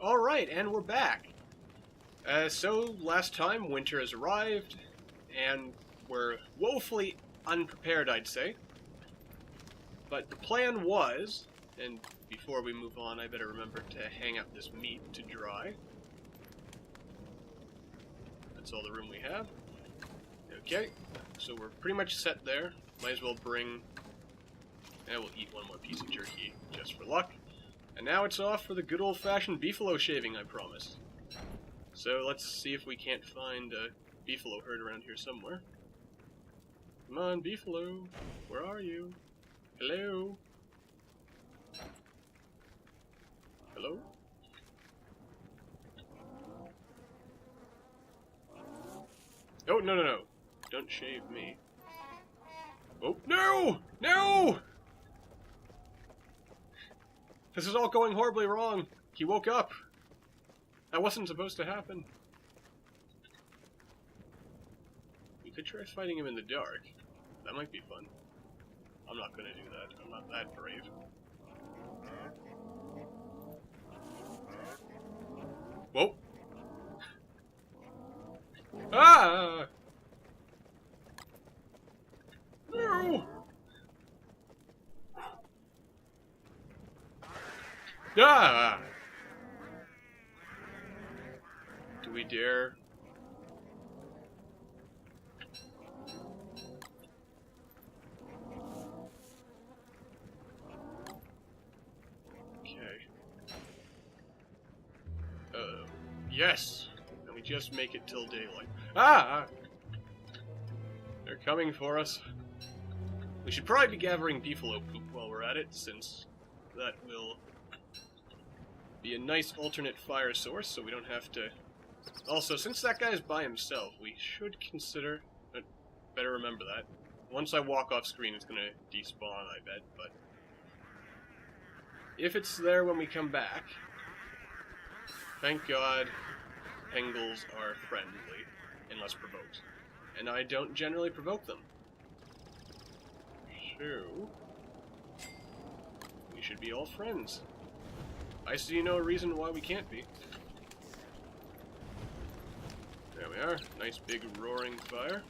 Alright, and we're back. So, last time, winter has arrived, and we're woefully unprepared, I'd say. But the plan was, and before we move on, I better remember to hang up this meat to dry. That's all the room we have. Okay, so we're pretty much set there. Might as well bring... and we'll eat one more piece of jerky, just for luck. And now it's off for the good old-fashioned beefalo shaving, I promise. So let's see if we can't find a beefalo herd around here somewhere. Come on, beefalo. Where are you? Hello? Hello? Oh, no, no, no. Don't shave me. Oh, no! No! This is all going horribly wrong. He woke up. That wasn't supposed to happen. We could try fighting him in the dark. That might be fun. I'm not gonna do that. I'm not that brave. Whoa! Ah! No! Ah! Do we dare? Okay. Yes! And we just make it till daylight. Ah! They're coming for us. We should probably be gathering beefalo poop while we're at it, since that will be a nice alternate fire source, so we don't have to... Also, since that guy's by himself, we should consider... better remember that. Once I walk off screen, it's gonna despawn, I bet, but... if it's there when we come back... thank God, Pengals are friendly, unless provoked. And I don't generally provoke them. So... we should be all friends. I see no reason why we can't be. There we are. Nice big roaring fire.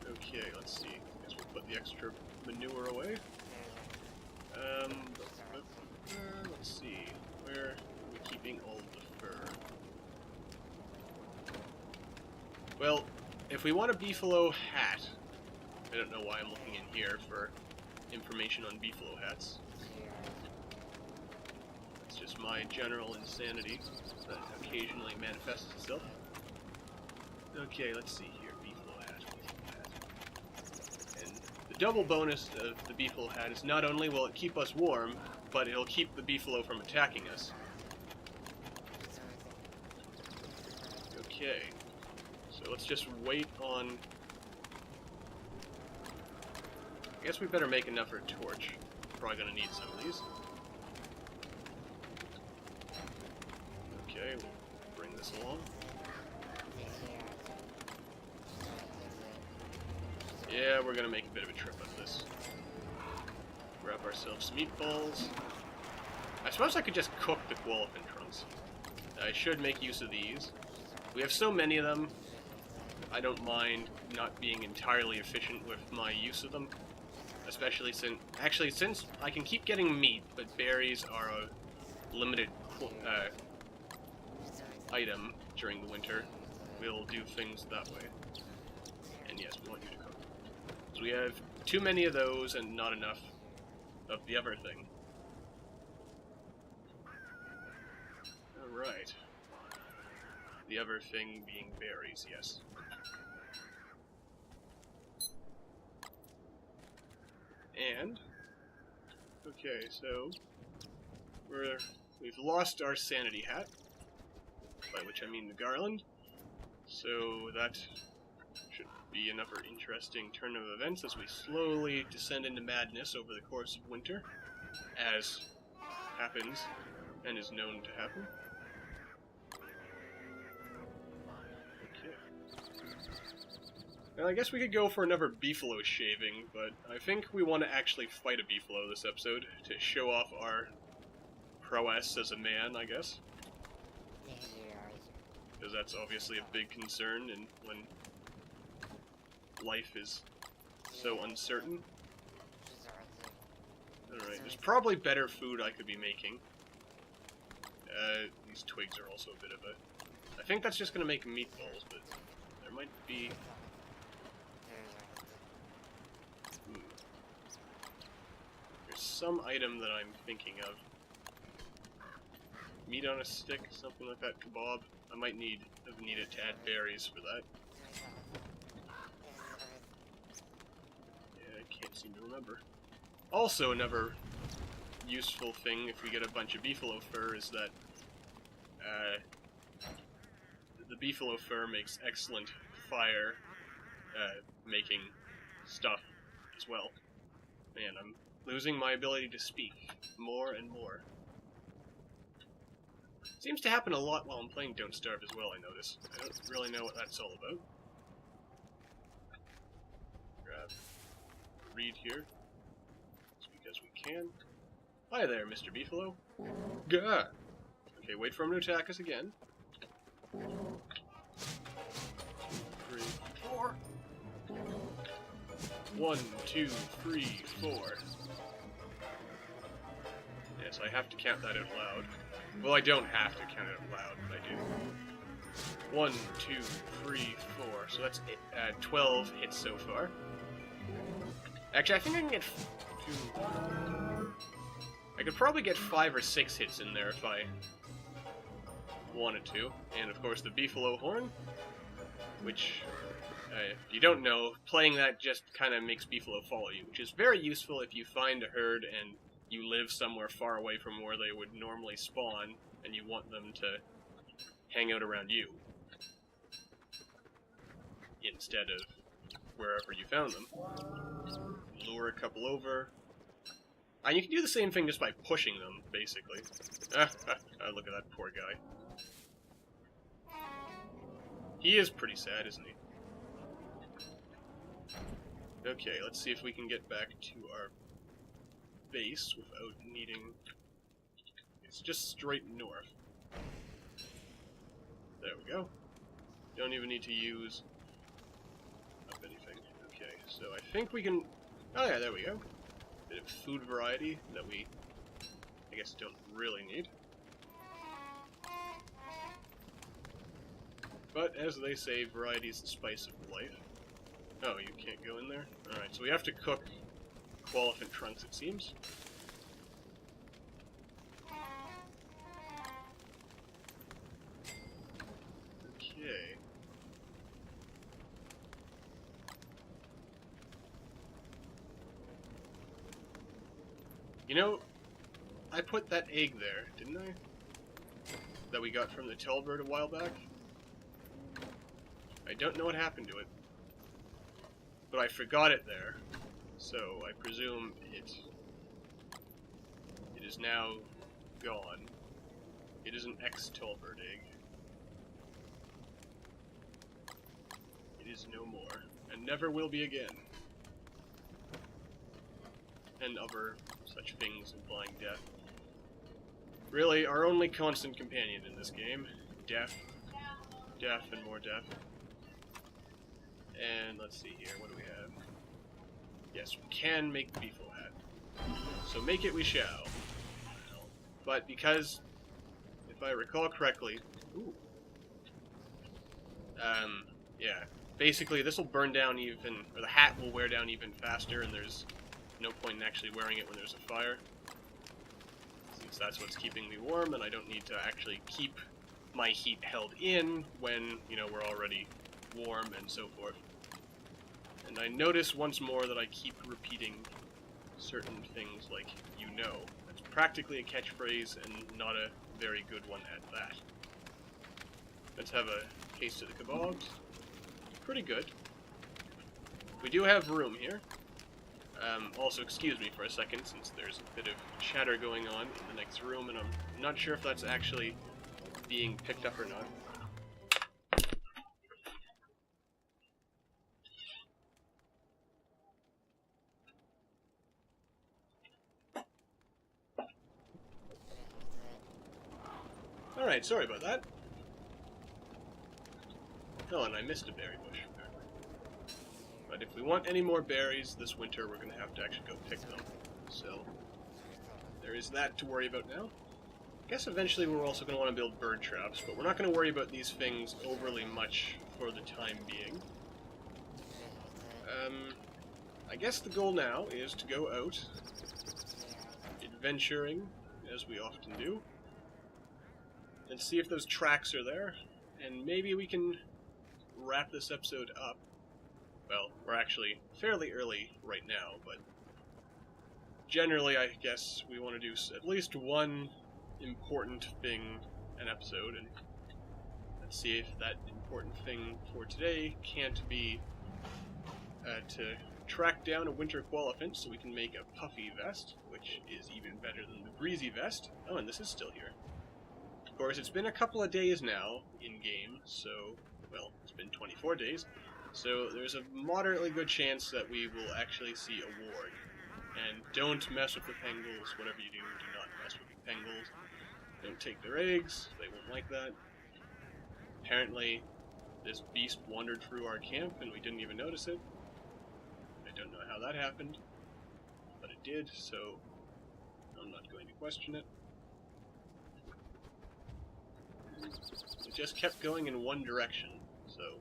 Okay, let's see. Guess we'll put the extra manure away. Let's see. Where are we keeping all of the fur? Well, if we want a beefalo hat, I don't know why I'm looking in here for information on beefalo hats. It's just my general insanity that occasionally manifests itself. Okay, let's see here. Beefalo hat. And the double bonus of the beefalo hat is not only will it keep us warm, but it'll keep the beefalo from attacking us. Okay. So let's just wait on... I guess we better make enough for a torch. Probably gonna need some of these. Okay, we'll bring this along. Yeah, we're gonna make a bit of a trip of this. Grab ourselves some meatballs. I suppose I could just cook the koalefin trunks. I should make use of these. We have so many of them, I don't mind not being entirely efficient with my use of them. Especially since, since I can keep getting meat, but berries are a limited item during the winter, we'll do things that way. And yes, we want you to cook. So we have too many of those and not enough of the other thing. Alright. The other thing being berries, yes. And, okay, so we've lost our sanity hat, by which I mean the garland, so that should be another interesting turn of events as we slowly descend into madness over the course of winter, as happens and is known to happen. Okay. And I guess we could go for another Beefalo shaving, but I think we want to actually fight a Beefalo this episode to show off our prowess as a man, I guess. Because that's obviously a big concern and when life is so uncertain. Alright, there's probably better food I could be making. These twigs are also a bit of a... I think that's just going to make meatballs, but there might be... There's some item that I'm thinking of. Meat on a stick, something like that, kebab. I might need it to add berries for that. Yeah, I can't seem to remember. Also, another useful thing if we get a bunch of Beefalo fur is that the Beefalo fur makes excellent fire making stuff as well. Man, I'm losing my ability to speak more and more. Seems to happen a lot while I'm playing Don't Starve as well, I notice. I don't really know what that's all about. Grab reed here. Just because we can. Hi there, Mr. Beefalo. Gah! Okay, wait for him to attack us again. 2, 3, 4. 1, 2, 3, 4. Yes, I have to count that out loud. Well, I don't have to count it out loud, but I do. 1, 2, 3, 4. So that's 12 hits so far. Actually, I think I can get... I could probably get 5 or 6 hits in there if I wanted to. And of course the Beefalo horn, which, if you don't know, playing that just kind of makes Beefalo follow you, which is very useful if you find a herd and you live somewhere far away from where they would normally spawn, and you want them to hang out around you, instead of wherever you found them. Lure a couple over. And you can do the same thing just by pushing them, basically. Look at that poor guy. He is pretty sad, isn't he? Okay, let's see if we can get back to our base without needing... It's just straight north. There we go. Don't even need to use up anything. Okay, so I think we can... Oh yeah, there we go. Bit of food variety that we, I guess, don't really need. But, as they say, variety is the spice of life. Oh, you can't go in there? Alright, so we have to cook qualifiant trunks, it seems. Okay. You know, I put that egg there, didn't I? That we got from the Telbird a while back. I don't know what happened to it, but I forgot it there, so I presume it is now gone. It is an ex-Telbird egg. It is no more, and never will be again. And other such things implying death. Really, our only constant companion in this game. Death. Death and more death. And let's see here, what do we have? Yes, we can make the Beefalo hat. So make it we shall. But because, if I recall correctly... Ooh. Yeah. Basically, this will burn down even... Or the hat will wear down even faster, and there's no point in actually wearing it when there's a fire. Since that's what's keeping me warm, and I don't need to actually keep my heat held in when, you know, we're already warm and so forth. And I notice once more that I keep repeating certain things like, you know. That's practically a catchphrase and not a very good one at that. Let's have a taste of the kebabs. Pretty good. We do have room here. Also, excuse me for a second, since there's a bit of chatter going on in the next room, and I'm not sure if that's actually being picked up or not. Alright, sorry about that. Oh, and I missed a berry bush, apparently. But if we want any more berries this winter, we're going to have to actually go pick them. So, there is that to worry about now. I guess eventually we're also going to want to build bird traps, but we're not going to worry about these things overly much for the time being. I guess the goal now is to go out, adventuring, as we often do, and see if those tracks are there, and maybe we can wrap this episode up. Well, we're actually fairly early right now, but generally I guess we want to do at least one important thing an episode, and let's see if that important thing for today can't be to track down a winter qualiphant so we can make a puffy vest, which is even better than the breezy vest. Oh, and this is still here. Of course, it's been a couple of days now in-game, so, well, it's been 24 days, so there's a moderately good chance that we will actually see a ward. And don't mess with the pengals. Whatever you do not mess with the pengals. Don't take their eggs, they won't like that. Apparently, this beast wandered through our camp and we didn't even notice it. I don't know how that happened, but it did, so I'm not going to question it. It just kept going in one direction, so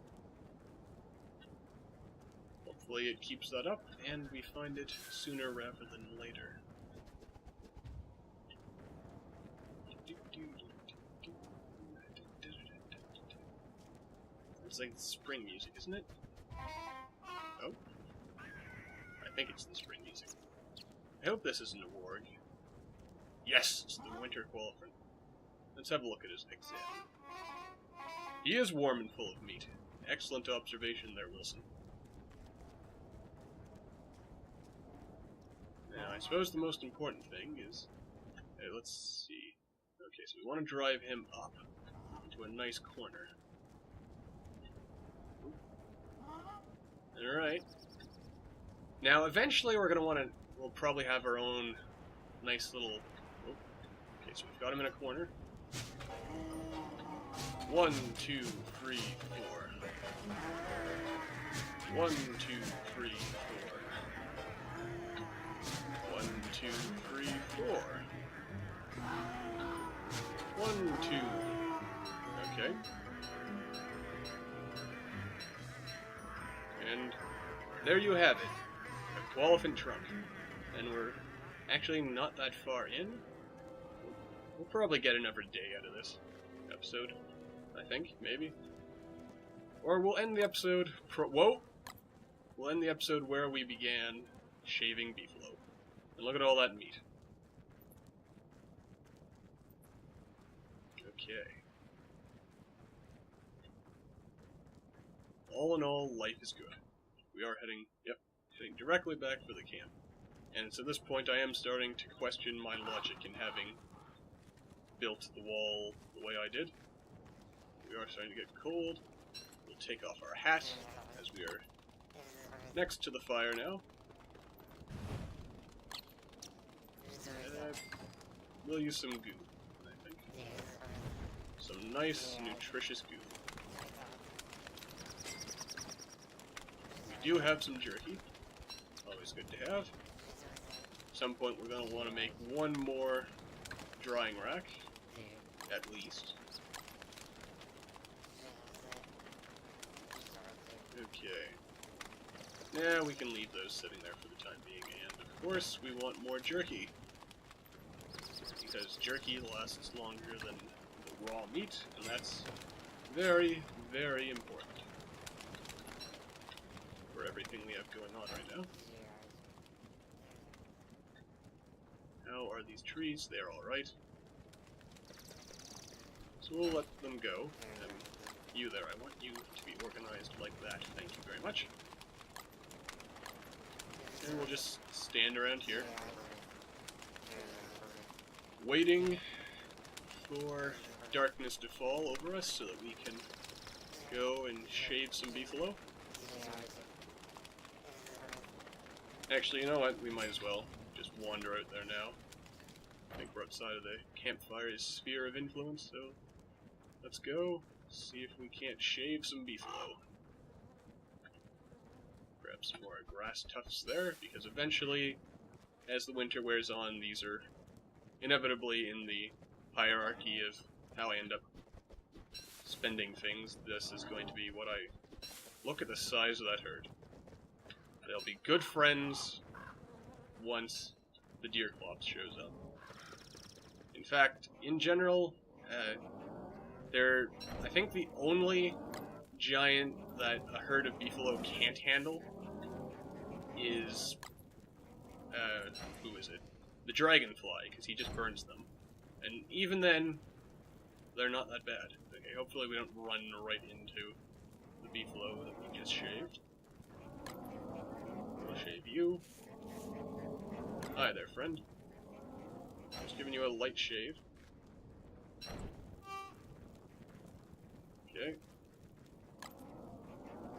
hopefully it keeps that up and we find it sooner rather than later. It's like spring music, isn't it? Oh. I think it's the spring music. I hope this isn't a warg. Yes, it's the winter qualiphant. Let's have a look at his exam. He is warm and full of meat. Excellent observation there, Wilson. Now, I suppose the most important thing is... let's see. Okay, so we want to drive him up into a nice corner. Alright. Now, eventually we're going to want to... We'll probably have our own nice little... Oh. Okay, so we've got him in a corner. 1, 2, 3, 4. 1, 2, 3, 4. 1, 2, 3, 4. 1, 2. Okay. And there you have it. A qualiphant truck. And we're actually not that far in. We'll probably get another day out of this episode. I think, maybe. Or we'll end the episode... Whoa! We'll end the episode where we began shaving Beefalo. And look at all that meat. Okay. All in all, life is good. We are heading directly back for the camp. And it's at this point I am starting to question my logic in having built the wall the way I did. We are starting to get cold. We'll take off our hat as we are next to the fire now. We'll use some goo, I think. Some nice, nutritious goo. We do have some jerky. Always good to have. At some point we're going to want to make one more drying rack, at least. Okay. Yeah, we can leave those sitting there for the time being, and of course we want more jerky. Because jerky lasts longer than the raw meat, and that's very, very important for everything we have going on right now. How are these trees? They're alright. So we'll let them go. And you there, I want you to be organized like that. Thank you very much. And we'll just stand around here, waiting for darkness to fall over us so that we can go and shave some Beefalo. Actually, you know what? We might as well just wander out there now. I think we're outside of the campfire's sphere of influence, so let's go see if we can't shave some beefalo. Grab some more grass tufts there, because eventually, as the winter wears on, these are inevitably in the hierarchy of how I end up spending things. This is going to be what I... Look at the size of that herd. They'll be good friends once the deer clops shows up. In fact, in general, they're, I think, the only giant that a herd of beefalo can't handle is, who is it? The dragonfly, because he just burns them. And even then, they're not that bad. Okay, hopefully we don't run right into the beefalo that we just shaved. We'll shave you. Hi there, friend. Just giving you a light shave. Okay.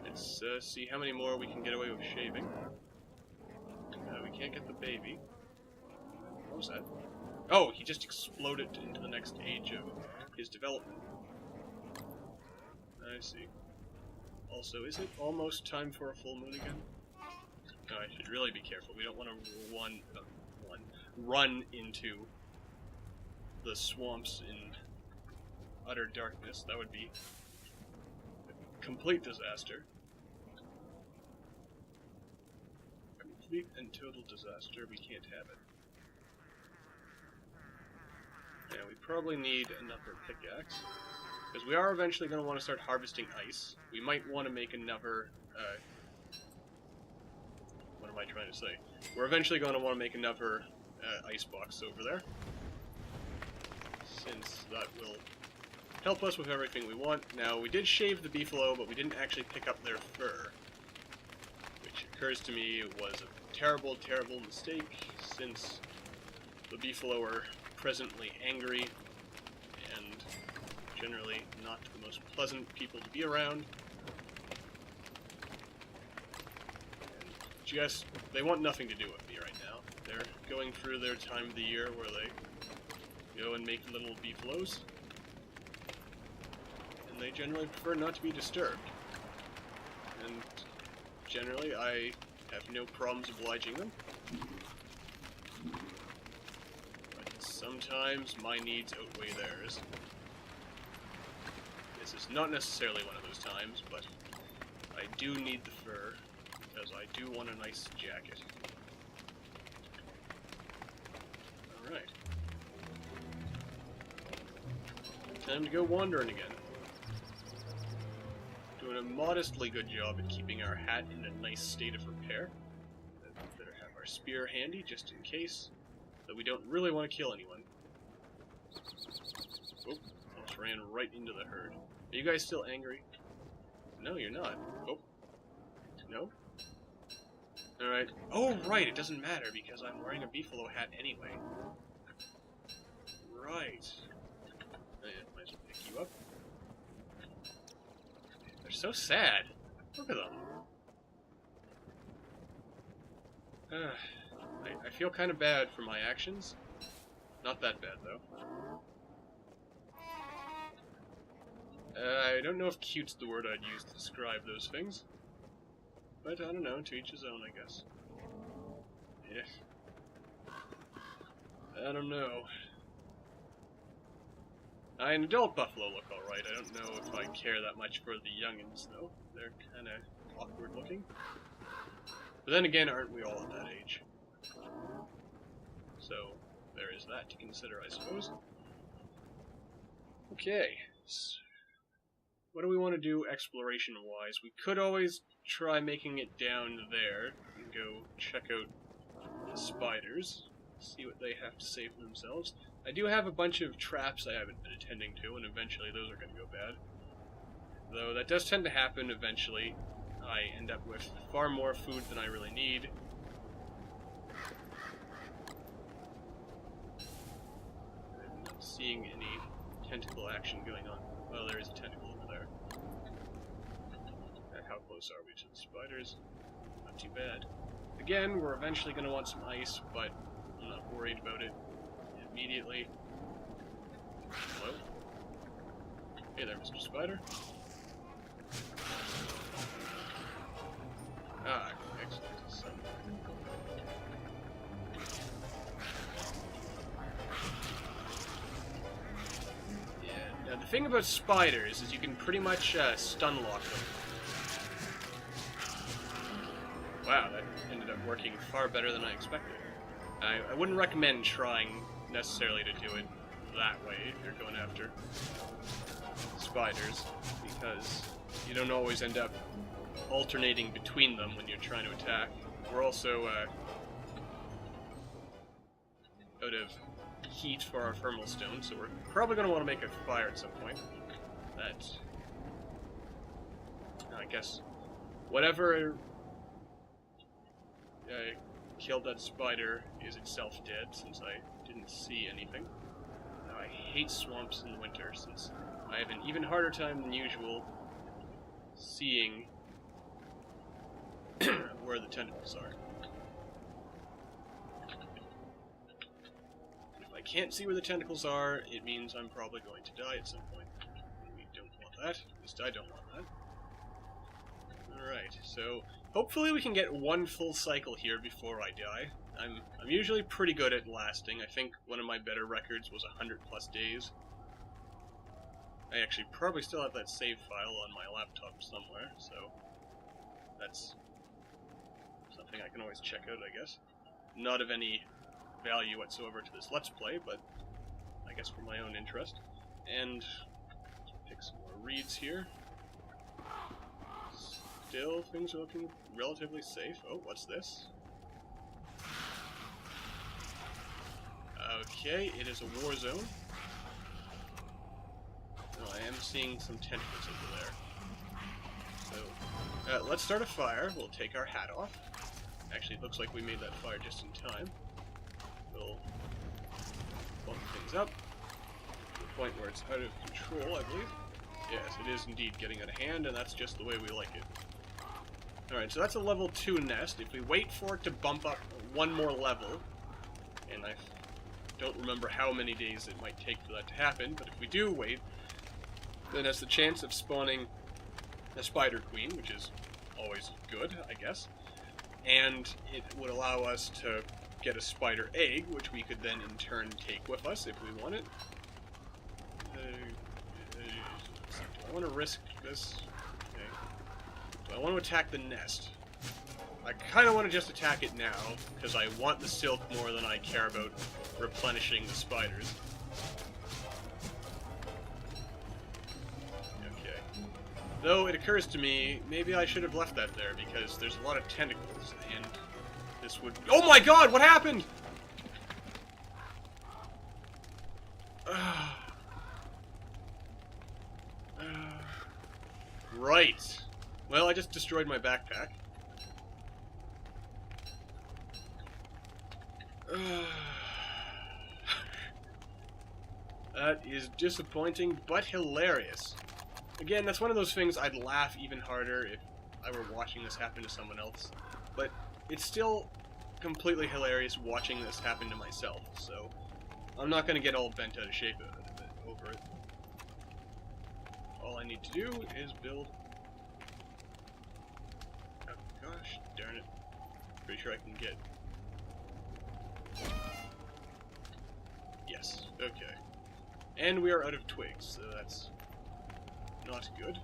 Let's see how many more we can get away with shaving. We can't get the baby. What was that? Oh, he just exploded into the next age of his development. I see. Also, is it almost time for a full moon again? No, I should really be careful. We don't want to run into the swamps in utter darkness. That would be a complete disaster. Complete and total disaster. We can't have it. Yeah, we probably need another pickaxe, because we are eventually going to want to start harvesting ice. We might want to make another, what am I trying to say? We're eventually going to want to make another ice box over there, since that will help us with everything we want. Now, we did shave the beefalo, but we didn't actually pick up their fur, which occurs to me was a terrible, terrible mistake, since the beefalo are presently angry and generally not the most pleasant people to be around. And just, they want nothing to do with me right now. They're going through their time of the year where they go and make little beefalos, and they generally prefer not to be disturbed. And generally, I have no problems obliging them. Sometimes my needs outweigh theirs. This is not necessarily one of those times, but I do need the fur, because I do want a nice jacket. Alright. Time to go wandering again. Doing a modestly good job at keeping our hat in a nice state of repair. Better have our spear handy, just in case. That we don't really want to kill anyone. Oh, almost ran right into the herd. Are you guys still angry? No, you're not. Oh. No? Alright. Oh, right, it doesn't matter because I'm wearing a beefalo hat anyway. Right. Might as well pick you up. They're so sad. Look at them. I feel kind of bad for my actions. Not that bad, though. I don't know if cute's the word I'd use to describe those things. But I don't know, to each his own, I guess. Yeah. I don't know. An adult buffalo look alright. I don't know if I care that much for the youngins, though. They're kinda awkward looking. But then again, aren't we all at that age? So, there is that to consider, I suppose. Okay. So, what do we want to do exploration-wise? We could always try making it down there and go check out the spiders, see what they have to say for themselves. I do have a bunch of traps I haven't been attending to, and eventually those are going to go bad. Though that does tend to happen eventually. I end up with far more food than I really need. I'm not seeing any tentacle action going on. Well, there is a tentacle over there. And how close are we to the spiders? Not too bad. Again, we're eventually going to want some ice, but I'm not worried about it immediately. Hello? Hey there, Mr. Spider. Ah, excellent. So, yeah. Now the thing about spiders is you can pretty much stun lock them. Wow, that ended up working far better than I expected. I wouldn't recommend trying necessarily to do it that way if you're going after spiders, because you don't always end up alternating between them when you're trying to attack. We're also out of heat for our thermal stone, so we're probably going to want to make a fire at some point. That, I guess, whatever killed that spider is itself dead, since I didn't see anything. I hate swamps in the winter, since I have an even harder time than usual seeing where the tentacles are. If I can't see where the tentacles are, it means I'm probably going to die at some point. We don't want that. At least I don't want that. Alright, so hopefully we can get one full cycle here before I die. I'm usually pretty good at lasting. I think one of my better records was 100+ days. I actually probably still have that save file on my laptop somewhere, so that's something I can always check out, I guess. Not of any value whatsoever to this Let's Play, but I guess for my own interest. And pick some more reeds here. Still, things are looking relatively safe. Oh, what's this? Okay, it is a war zone. Oh, I am seeing some tentacles over there. So, let's start a fire. We'll take our hat off. Actually, it looks like we made that fire just in time. We'll bump things up to the point where it's out of control, I believe. Yes, it is indeed getting out of hand, and that's just the way we like it. Alright, so that's a level 2 nest. If we wait for it to bump up one more level, and I don't remember how many days it might take for that to happen, but if we do wait, then has the chance of spawning a spider queen, which is always good, I guess. And it would allow us to get a spider egg, which we could then in turn take with us if we want it. Do I want to risk this? Okay. Do I want to attack the nest? I kind of want to just attack it now, because I want the silk more than I care about replenishing the spiders. Okay. Though it occurs to me, maybe I should have left that there, because there's a lot of tentacles, and this would... Oh my god, what happened?! Right. Well, I just destroyed my backpack. That is disappointing, but hilarious. Again, that's one of those things I'd laugh even harder if I were watching this happen to someone else. But it's still completely hilarious watching this happen to myself, so I'm not going to get all bent out of shape over it. All I need to do is build... Oh gosh, darn it. Pretty sure I can get... Yes, okay. And we are out of twigs, so that's not good.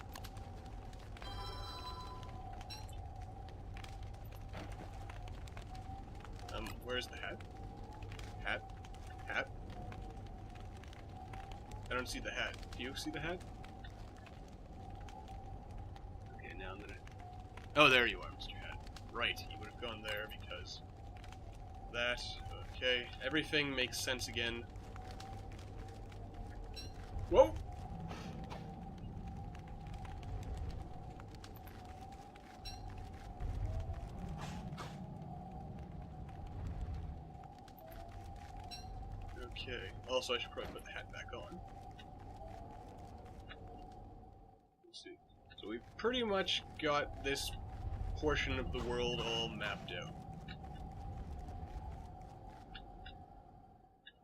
Where's the hat? Hat? Hat? I don't see the hat. Do you see the hat? Okay, now I'm gonna... Oh, there you are, Mr. Hat. Right, you would have gone there because... That. Okay, everything makes sense again. Whoa! Okay, also I should probably put the hat back on. Let's see. So we've pretty much got this portion of the world all mapped out.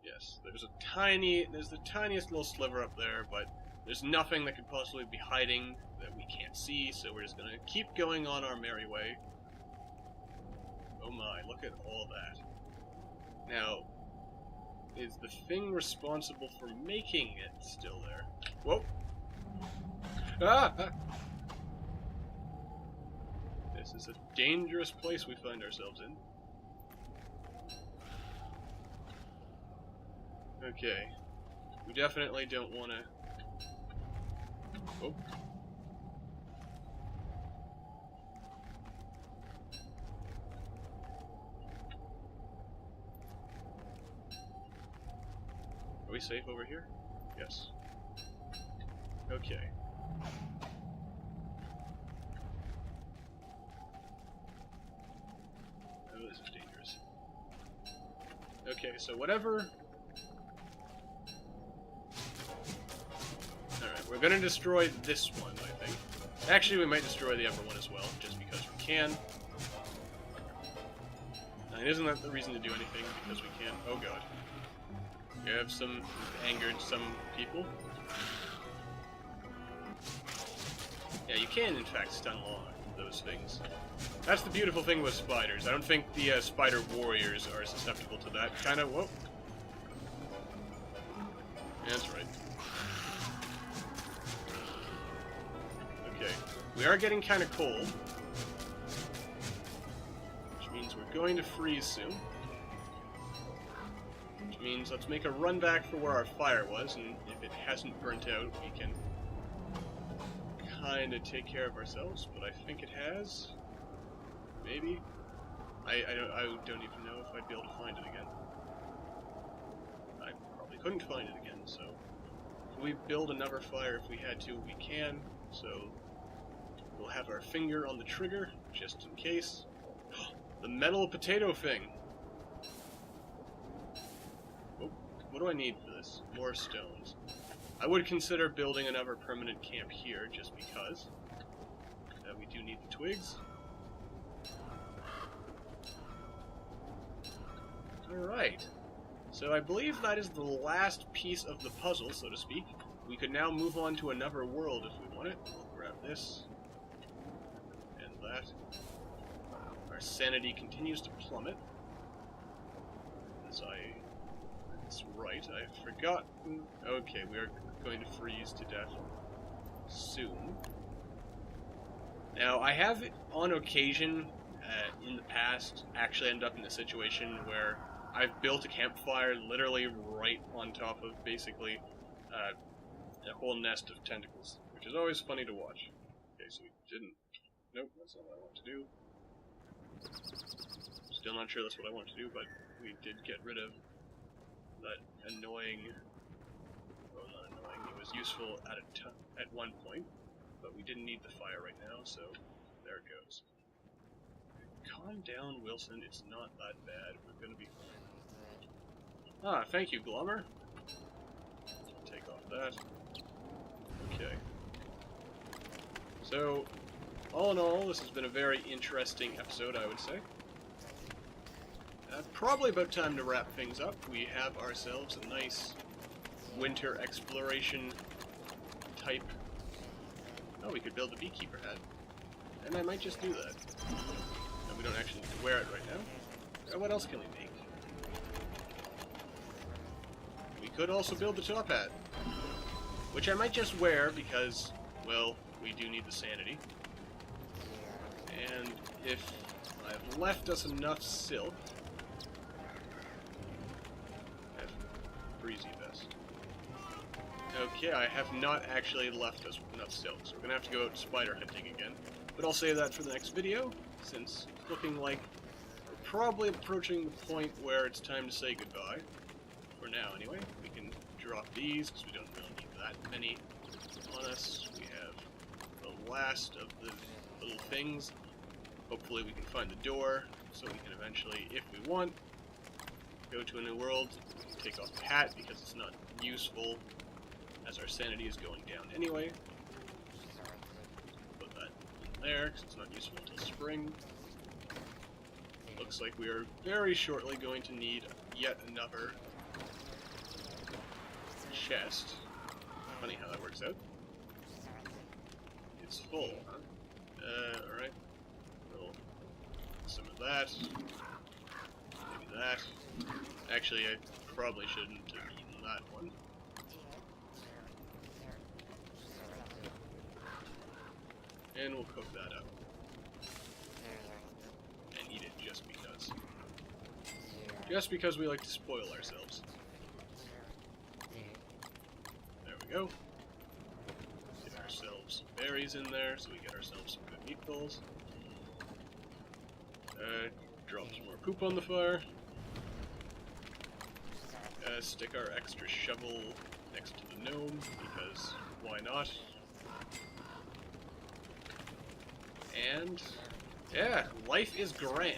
Yes, there's the tiniest little sliver up there, but There's nothing that could possibly be hiding that we can't see, so we're just gonna keep going on our merry way. Oh my, look at all that. Now, is the thing responsible for making it still there? Whoa! Ah! This is a dangerous place we find ourselves in. Okay. We definitely don't want to... Oh. Are we safe over here? Yes. Okay. Oh, this is dangerous. Okay, so whatever... Alright, we're gonna destroy this one, I think. Actually, we might destroy the upper one as well, just because we can. And isn't that the reason to do anything? Because we can. Oh god. You have angered some people. Yeah, you can in fact stun lock those things. That's the beautiful thing with spiders. I don't think the spider warriors are susceptible to that kind of... Whoa. Yeah, that's right. Okay. We are getting kind of cold. Which means we're going to freeze soon. Which means let's make a run back for where our fire was, and if it hasn't burnt out, we can kind of take care of ourselves, but I think it has. Maybe. I don't even know if I'd be able to find it again. I probably couldn't find it again, so if we build another fire if we had to, we can, so we'll have our finger on the trigger, just in case. The metal potato thing! Oh, what do I need for this? More stones. I would consider building another permanent camp here, just because. We do need the twigs. Alright. So I believe that is the last piece of the puzzle, so to speak. We could now move on to another world if we want it. We'll grab this. And that. Our sanity continues to plummet. That's right, I forgot. Okay, we are going to freeze to death soon. Now, I have, on occasion, in the past, actually ended up in a situation where I've built a campfire literally right on top of, basically, a whole nest of tentacles, which is always funny to watch. Okay, so we didn't... Nope, that's not what I want to do. Still not sure that's what I want to do, but we did get rid of that annoying... Well, not annoying, it was useful at one point, but we didn't need the fire right now, so there it goes. Calm down, Wilson, it's not that bad, we're gonna be fine. Ah, thank you, Glommer. Take off that. Okay. So, all in all, this has been a very interesting episode, I would say. Probably about time to wrap things up. We have ourselves a nice winter exploration type... Oh, we could build a beekeeper hat. And I might just do that. No, we don't actually need to wear it right now. What else can we make? We could also build the top hat. Which I might just wear because, well, we do need the sanity. And if I've left us enough silk... Breezy vest. Okay, I have not actually left us enough silk, so we're gonna have to go out spider hunting again. But I'll save that for the next video, since it's looking like we're probably approaching the point where it's time to say goodbye. For now, anyway. We can drop these, because we don't really need that many on us. We have the last of the little things. Hopefully we can find the door, so we can eventually, if we want, go to a new world. We can take off the hat, because it's not useful, as our sanity is going down anyway. Put that in there, because it's not useful until spring. Looks like we are very shortly going to need yet another chest. Funny how that works out. It's full, huh? Alright. Well, some of that. Maybe that. Actually, I probably shouldn't have eaten that one. And we'll cook that up. And eat it just because. Just because we like to spoil ourselves. There we go. Get ourselves some berries in there so we get ourselves some good meatballs. Drop some more poop on the fire. Stick our extra shovel next to the gnome, because why not? And, yeah, life is grand.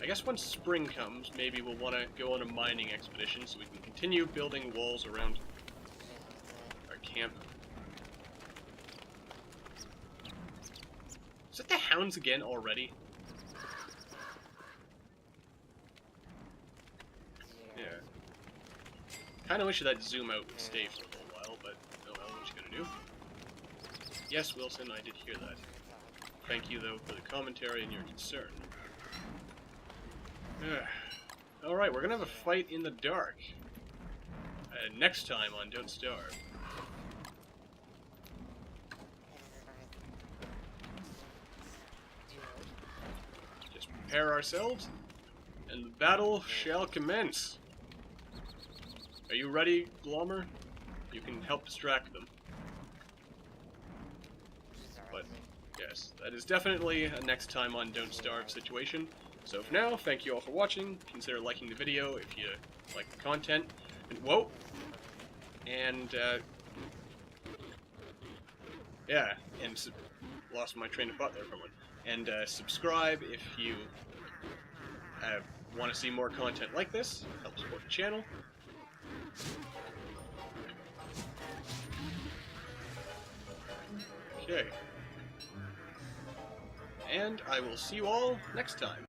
I guess once spring comes, maybe we'll want to go on a mining expedition so we can continue building walls around our camp. Is it the hounds again already? Yeah. Kinda wish that zoom out would stay for a little while, but oh well, what you gonna do? Yes, Wilson, I did hear that. Thank you, though, for the commentary and your concern. Alright, we're gonna have a fight in the dark. Next time on Don't Starve. Just prepare ourselves, and the battle shall commence. Are you ready, Glommer? You can help distract them. But, yes, that is definitely a next time on Don't Starve situation. So for now, thank you all for watching. Consider liking the video if you like the content. And whoa! And, yeah, and lost my train of thought there for one. And subscribe if you want to see more content like this. Help support the channel. Okay. And I will see you all next time.